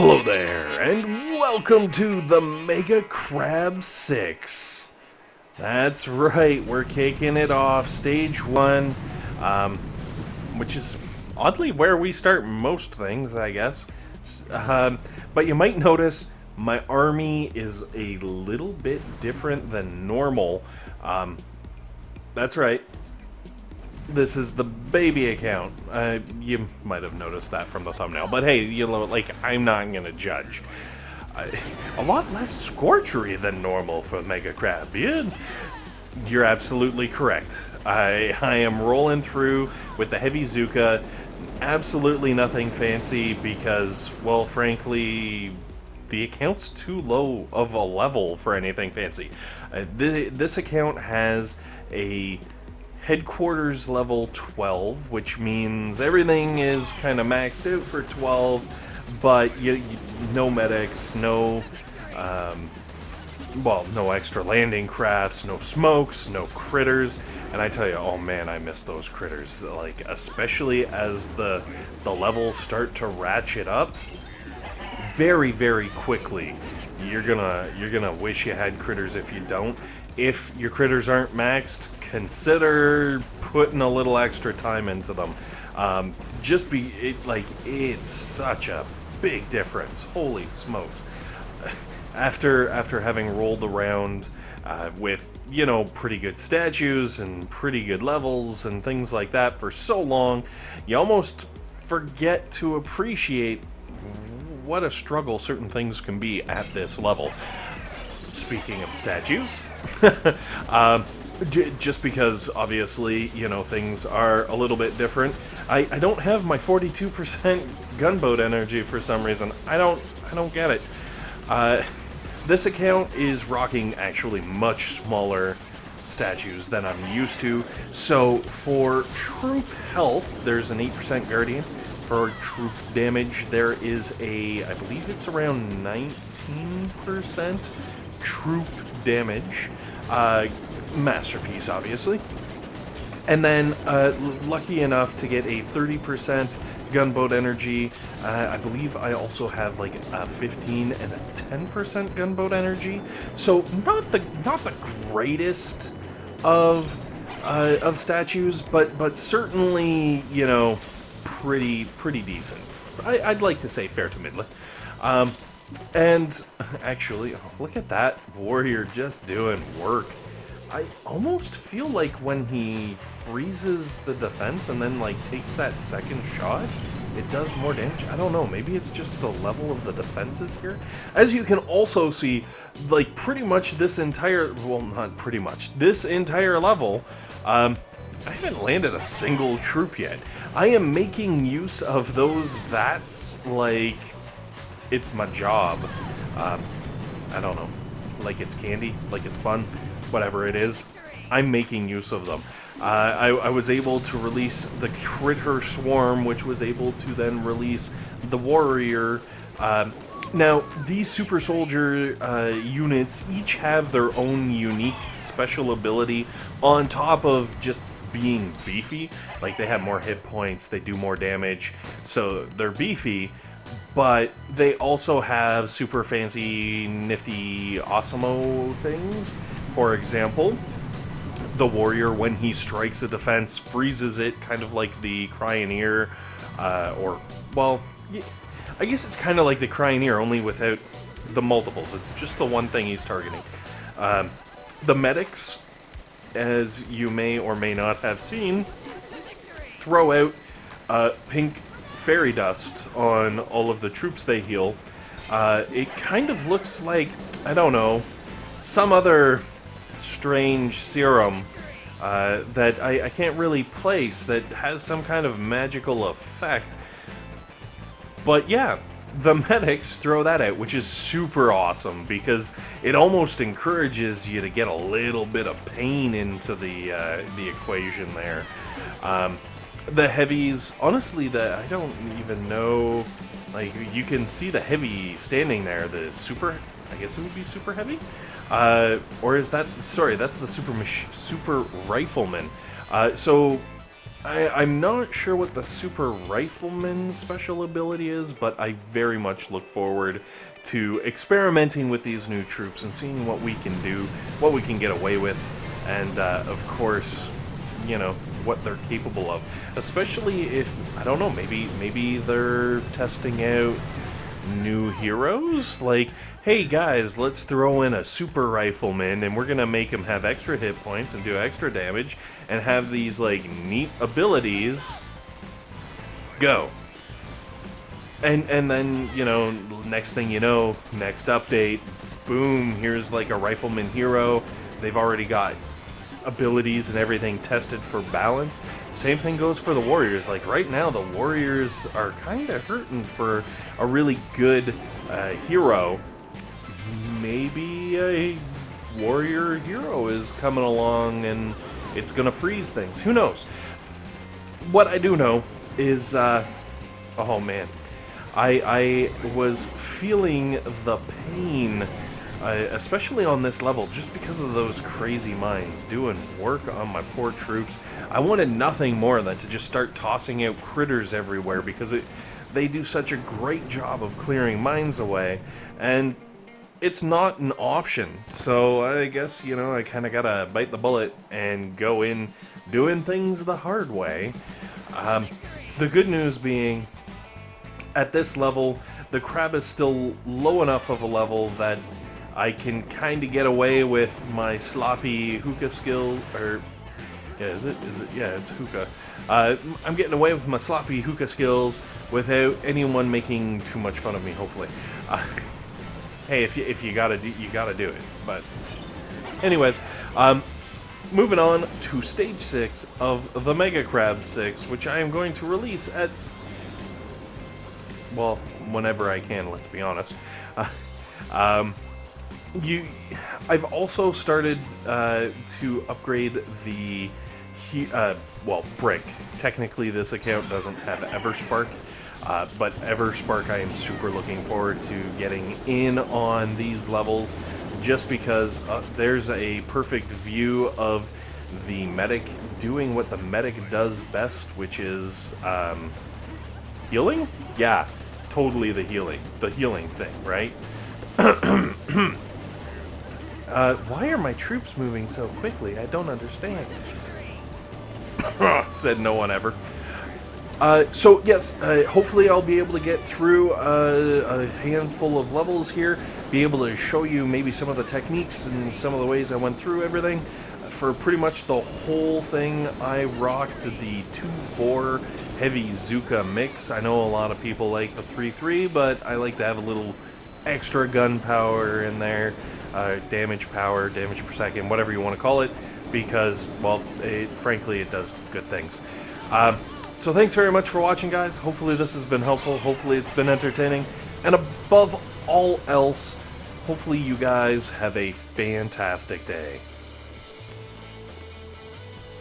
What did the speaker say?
Hello there, and welcome to the Mega Crab 6. That's right, we're kicking it off, Stage 1, which is oddly where we start most things, I guess. But you might notice my army is a little bit different than normal. That's right. This is the baby account. You might have noticed that from the thumbnail, but hey, you know, like, I'm not gonna judge. A lot less scorchery than normal for Mega Crab. You're absolutely correct. I am rolling through with the heavy Zooka. Absolutely nothing fancy because, well, frankly, the account's too low of a level for anything fancy. This account has a headquarters level 12, which means everything is kind of maxed out for 12, but no medics, no extra landing crafts, no smokes, no critters. And I tell you, oh man, I miss those critters. Like, especially as the levels start to ratchet up very, very quickly. You're gonna wish you had critters if you don't. If your critters aren't maxed, consider putting a little extra time into them. It's such a big difference. Holy smokes! After having rolled around with, you know, pretty good statues and pretty good levels and things like that for so long, you almost forget to appreciate what a struggle certain things can be at this level. Speaking of statues, just because obviously, you know, things are a little bit different. I don't have my 42% gunboat energy for some reason. I don't get it. This account is rocking actually much smaller statues than I'm used to. So for troop health, there's an 8% guardian. For troop damage, there is I believe it's around 19% troop damage. Masterpiece, obviously. And then, lucky enough to get a 30% gunboat energy. I believe I also have like a 15 and a 10% gunboat energy. So not the greatest of statues, but certainly, you know, pretty decent. I'd like to say fair to middling. And actually, look at that warrior just doing work. I almost feel like when he freezes the defense and then, like, takes that second shot, it does more damage. I don't know, maybe it's just the level of the defenses here. As you can also see, like, pretty much this entire, well, not pretty much, this entire level, I haven't landed a single troop yet. I am making use of those VATs like it's my job. I don't know, like it's candy, like it's fun, whatever it is. I'm making use of them. I was able to release the critter swarm, which was able to then release the warrior. Now, these super soldier units each have their own unique special ability on top of just being beefy. Like, they have more hit points, they do more damage, so they're beefy. But they also have super fancy, nifty, awesome things. For example, the warrior, when he strikes a defense, freezes it, kind of like the Cryoneer, I guess it's kind of like the Cryoneer, only without the multiples. It's just the one thing he's targeting. The medics, as you may or may not have seen, throw out pink fairy dust on all of the troops they heal. It kind of looks like, I don't know, some other strange serum that I can't really place that has some kind of magical effect. But yeah, the medics throw that out, which is super awesome because it almost encourages you to get a little bit of pain into the equation there. The heavies, honestly, I don't even know, like, you can see the heavy standing there, the super, I guess it would be super heavy? Or is that, sorry, that's the super Riflemen. So I'm not sure what the Super Rifleman special ability is, but I very much look forward to experimenting with these new troops and seeing what we can do, what we can get away with, and of course, you know, what they're capable of. Especially if, I don't know, maybe they're testing out new heroes? Like, hey guys, let's throw in a super rifleman and we're gonna make him have extra hit points and do extra damage and have these, like, neat abilities. Go. And then, you know, next thing you know, next update, boom, here's like a rifleman hero. They've already got abilities and everything tested for balance. Same thing goes for the warriors. Like right now, the warriors are kind of hurting for a really good hero. Maybe a warrior hero is coming along and it's gonna freeze things. Who knows? What I do know is, oh man, I was feeling the pain, especially on this level, just because of those crazy mines doing work on my poor troops. I wanted nothing more than to just start tossing out critters everywhere, because they do such a great job of clearing mines away, and it's not an option. So I guess, you know, I kind of gotta bite the bullet and go in doing things the hard way. The good news being, at this level, the crab is still low enough of a level that I can kind of get away with my sloppy hookah skill, or yeah, is it? Yeah, it's hookah. I'm getting away with my sloppy hookah skills without anyone making too much fun of me. Hopefully, hey, if you gotta do, you gotta do it. But anyways, moving on to stage 6 of the Mega Crab 6, which I am going to release at, well, whenever I can. Let's be honest. I've also started to upgrade the brick. Technically, this account doesn't have Everspark, but Everspark I am super looking forward to getting in on these levels, just because there's a perfect view of the medic doing what the medic does best, which is healing? Yeah, totally the healing thing, right? Why are my troops moving so quickly? I don't understand. Said no one ever. So yes, hopefully I'll be able to get through a handful of levels here, be able to show you maybe some of the techniques and some of the ways I went through everything. For pretty much the whole thing, I rocked the 2-bore heavy Zooka mix. I know a lot of people like the 3-3, but I like to have a little extra gun power in there, damage power, damage per second, whatever you want to call it, because, well, frankly, it does good things. So thanks very much for watching, guys. Hopefully this has been helpful. Hopefully it's been entertaining. And above all else, hopefully you guys have a fantastic day.